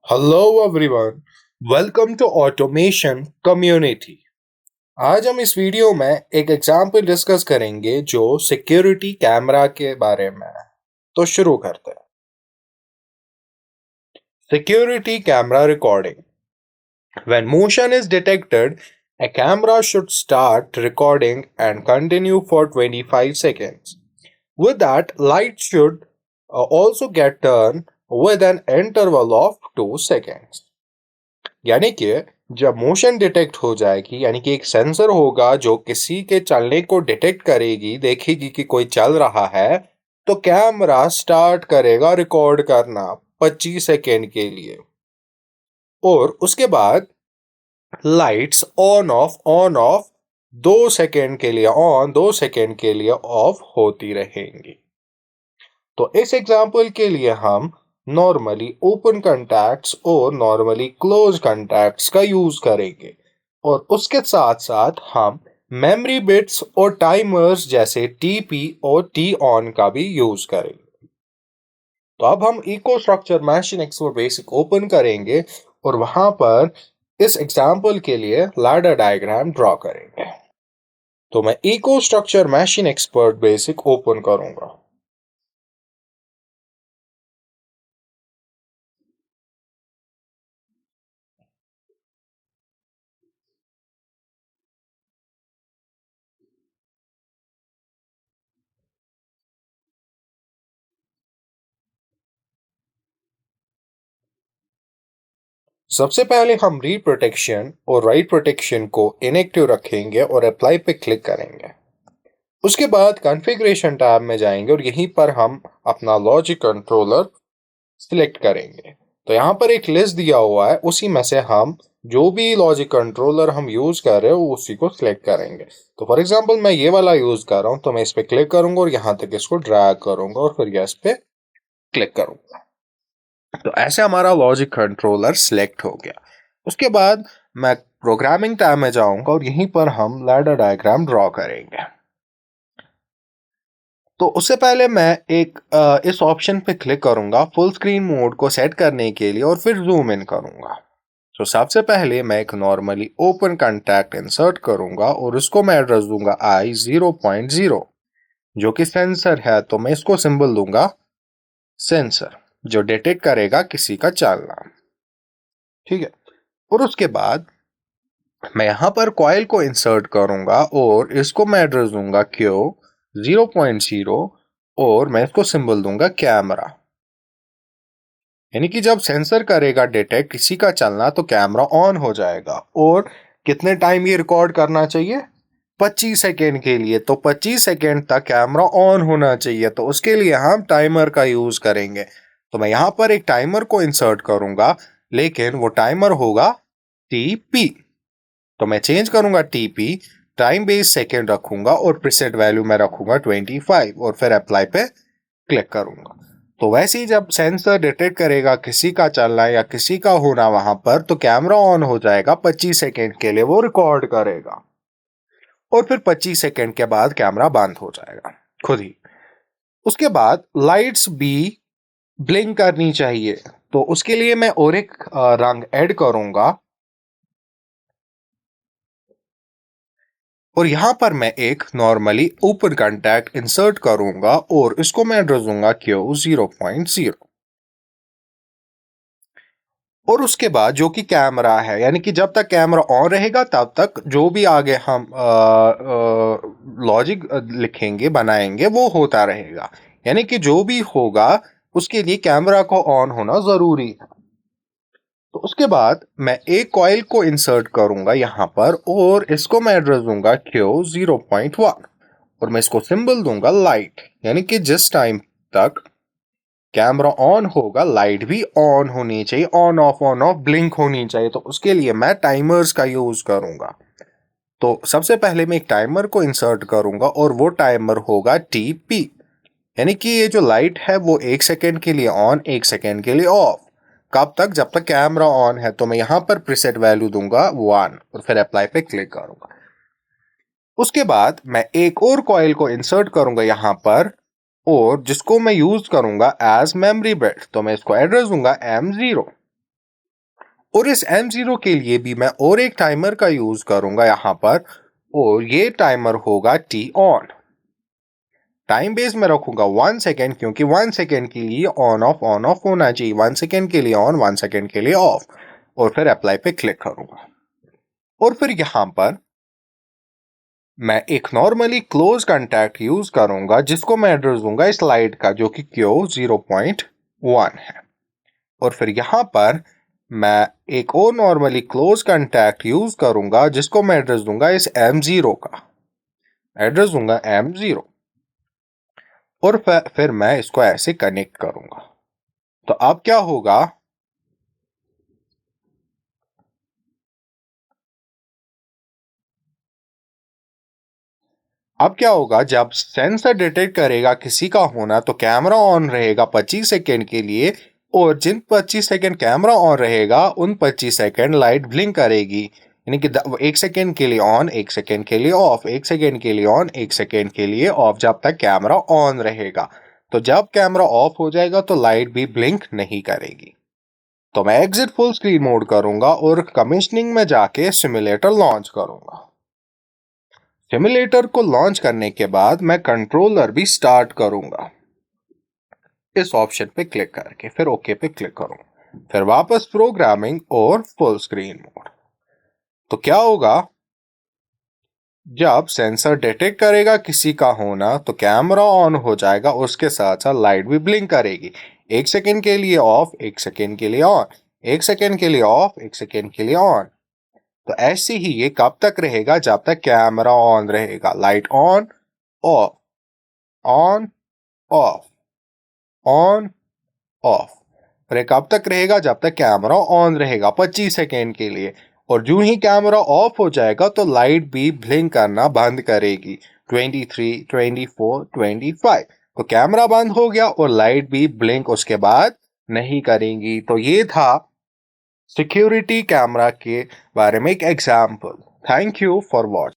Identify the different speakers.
Speaker 1: Hello everyone, welcome to automation community. आज हम इस वीडियो में एक एग्जांपल डिस्कस करेंगे जो सिक्योरिटी कैमरा के बारे में है। तो शुरू करते हैं। Security camera recording. When motion is detected, a camera should start recording and continue for 25 seconds. With that, light should also get turned with an interval of 2 seconds. यानी कि जब मोशन डिटेक्ट हो जाएगी, यानी कि एक सेंसर होगा जो किसी के चलने को डिटेक्ट करेगी, देखेगी कि कोई चल रहा है, तो कैमरा स्टार्ट करेगा रिकॉर्ड करना 25 सेकेंड के लिए। और उसके बाद लाइट्स ऑन ऑफ 2 सेकेंड के लिए ऑन, 2 सेकेंड के लिए ऑफ होती रहेंगी। तो इस एग्जाम्पल के लिए हम नॉर्मली ओपन कॉन्टैक्ट्स और नॉर्मली क्लोज कॉन्टैक्ट्स का यूज करेंगे, और उसके साथ साथ हम मेमोरी बिट्स और टाइमर्स जैसे टीपी और टी ऑन का भी यूज करेंगे। तो अब हम EcoStruxure machine expert basic open करेंगे और वहां पर इस एग्जाम्पल के लिए लैडर डायग्राम ड्रॉ करेंगे। तो मैं EcoStruxure machine expert basic open करूंगा। सबसे पहले हम रीड प्रोटेक्शन और राइट प्रोटेक्शन को इनएक्टिव रखेंगे और अप्लाई पे क्लिक करेंगे। उसके बाद कॉन्फ़िगरेशन टैब में जाएंगे और यहीं पर हम अपना लॉजिक कंट्रोलर सिलेक्ट करेंगे। तो यहाँ पर एक लिस्ट दिया हुआ है, उसी में से हम जो भी लॉजिक कंट्रोलर हम यूज कर रहे हो उसी को सिलेक्ट करेंगे। तो फॉर एग्जांपल मैं ये वाला यूज कर रहा हूँ, तो मैं इस पे क्लिक करूंगा और यहाँ तक इसको ड्रैग करूंगा और फिर यस पे क्लिक करूंगा। तो ऐसे हमारा लॉजिक कंट्रोलर सिलेक्ट हो गया। उसके बाद मैं प्रोग्रामिंग टैब में जाऊंगा और यहीं पर हम लैडर डायग्राम ड्रॉ करेंगे। तो उससे पहले मैं इस ऑप्शन पे क्लिक करूंगा फुल स्क्रीन मोड को सेट करने के लिए, और फिर जूम इन करूंगा। तो सबसे पहले मैं एक नॉर्मली ओपन कॉन्टैक्ट इंसर्ट करूंगा और उसको मैं एड्रेस दूंगा I0.0, जो कि सेंसर है। तो मैं इसको सिंबल दूंगा सेंसर, जो डिटेक्ट करेगा किसी का चलना। ठीक है। और उसके बाद मैं यहाँ पर कॉइल को इंसर्ट करूंगा और इसको मैं एड्रेस दूंगा Q0.0, और मैं इसको सिंबल दूंगा कैमरा। यानी कि जब सेंसर करेगा डिटेक्ट किसी का चलना तो कैमरा ऑन हो जाएगा। और कितने टाइम ये रिकॉर्ड करना चाहिए? 25 सेकेंड के लिए। तो 25 सेकेंड तक कैमरा ऑन होना चाहिए, तो उसके लिए हम टाइमर का यूज करेंगे। तो मैं यहाँ पर एक टाइमर को इंसर्ट करूंगा, लेकिन वो टाइमर होगा TP। तो मैं चेंज करूंगा TP, टाइम बेस्ड सेकेंड रखूंगा और प्रीसेट वैल्यू में रखूंगा 25 और फिर अप्लाई पे क्लिक करूंगा। तो वैसे ही जब सेंसर डिटेक्ट करेगा किसी का चलना या किसी का होना वहां पर, तो कैमरा ऑन हो जाएगा। 25 सेकेंड के लिए वो रिकॉर्ड करेगा और फिर 25 सेकेंड के बाद कैमरा बंद हो जाएगा खुद ही। उसके बाद लाइट्स भी ब्लिंक करनी चाहिए, तो उसके लिए मैं और एक रंग ऐड करूंगा, और यहां पर मैं एक नॉर्मली ओपन कॉन्टैक्ट इंसर्ट करूंगा और इसको मैं एड्रेस दूंगा Q0.0। और उसके बाद जो कि कैमरा है, यानी कि जब तक कैमरा ऑन रहेगा तब तक जो भी आगे हम लॉजिक लिखेंगे बनाएंगे वो होता रहेगा। यानी कि जो भी होगा उसके लिए कैमरा को ऑन होना जरूरी है। तो उसके बाद मैं एक कॉइल को इंसर्ट करूंगा यहाँ पर और इसको मैं एड्रेस दूंगा Q0.1, और मैं इसको सिंबल दूंगा लाइट। यानी कि जिस टाइम तक कैमरा ऑन होगा लाइट भी ऑन होनी चाहिए, ऑन ऑफ ब्लिंक होनी चाहिए। तो उसके लिए मैं टाइमर्स का यूज करूंगा। तो सबसे पहले मैं एक टाइमर को इंसर्ट करूंगा और वो टाइमर होगा TP। यानी कि ये जो लाइट है वो 1 सेकेंड के लिए ऑन, 1 सेकेंड के लिए ऑफ। कब तक? जब तक कैमरा ऑन है। तो मैं यहाँ पर प्रीसेट वैल्यू दूंगा 1 और फिर अप्लाई पे क्लिक करूंगा। उसके बाद मैं एक और कॉइल को इंसर्ट करूंगा यहाँ पर, और जिसको मैं यूज करूंगा एज मेमोरी बिट। तो मैं इसको एड्रेस दूंगा M0। और इस M0 के लिए भी मैं और एक टाइमर का यूज करूंगा यहाँ पर, और ये टाइमर होगा T ऑन। टाइम बेस में रखूंगा 1 सेकेंड, क्योंकि 1 सेकेंड के लिए ऑन ऑफ होना चाहिए। 1 सेकेंड के लिए ऑन, 1 सेकेंड के लिए ऑफ, और फिर अप्लाई पे क्लिक करूंगा। और फिर यहां पर मैं एक नॉर्मली क्लोज कॉन्टैक्ट यूज करूंगा, जिसको मैं एड्रेस दूंगा इस लाइट का, जो कि Q0.1 है। और फिर यहां पर मैं एक और नॉर्मली क्लोज कॉन्टैक्ट यूज करूंगा, जिसको मैं एड्रेस दूंगा इस M0 का, एड्रेस दूंगा M0। और फिर मैं इसको ऐसे कनेक्ट करूंगा। तो अब क्या होगा, जब सेंसर डिटेक्ट करेगा किसी का होना, तो कैमरा ऑन रहेगा 25 सेकेंड के लिए, और जिन 25 सेकेंड कैमरा ऑन रहेगा उन 25 सेकेंड लाइट ब्लिंक करेगी। यानी कि 1 सेकेंड के लिए ऑन, 1 सेकेंड के लिए ऑफ, 1 सेकेंड के लिए ऑन, 1 सेकेंड के लिए ऑफ, जब तक कैमरा ऑन रहेगा। तो जब कैमरा ऑफ हो जाएगा तो लाइट भी ब्लिंक नहीं करेगी। तो मैं एग्जिट फुल स्क्रीन मोड करूंगा और कमिशनिंग में जाके सिमुलेटर लॉन्च करूंगा। सिमुलेटर को लॉन्च करने के बाद मैं कंट्रोलर भी स्टार्ट करूंगा इस ऑप्शन पे क्लिक करके, फिर ओके पे क्लिक करूंगा, फिर वापस प्रोग्रामिंग और फुल स्क्रीन मोड। तो क्या होगा, जब सेंसर डिटेक्ट करेगा किसी का होना तो कैमरा ऑन हो जाएगा, उसके साथ साथ लाइट भी ब्लिंक करेगी। 1 सेकेंड के लिए ऑफ, 1 सेकेंड के लिए ऑन, 1 सेकेंड के लिए ऑफ, 1 सेकेंड के लिए ऑन। तो ऐसे ही ये कब तक रहेगा, जब तक कैमरा ऑन रहेगा। Light on off, on off, on off. और ये कब तक रहेगा, जब तक कैमरा ऑन रहेगा 25 सेकेंड के लिए। और जो ही कैमरा ऑफ हो जाएगा तो लाइट भी ब्लिंक करना बंद करेगी। 23, 24, 25। तो कैमरा बंद हो गया और लाइट भी ब्लिंक उसके बाद नहीं करेंगी। तो ये था सिक्योरिटी कैमरा के बारे में एक example. Thank you for watching.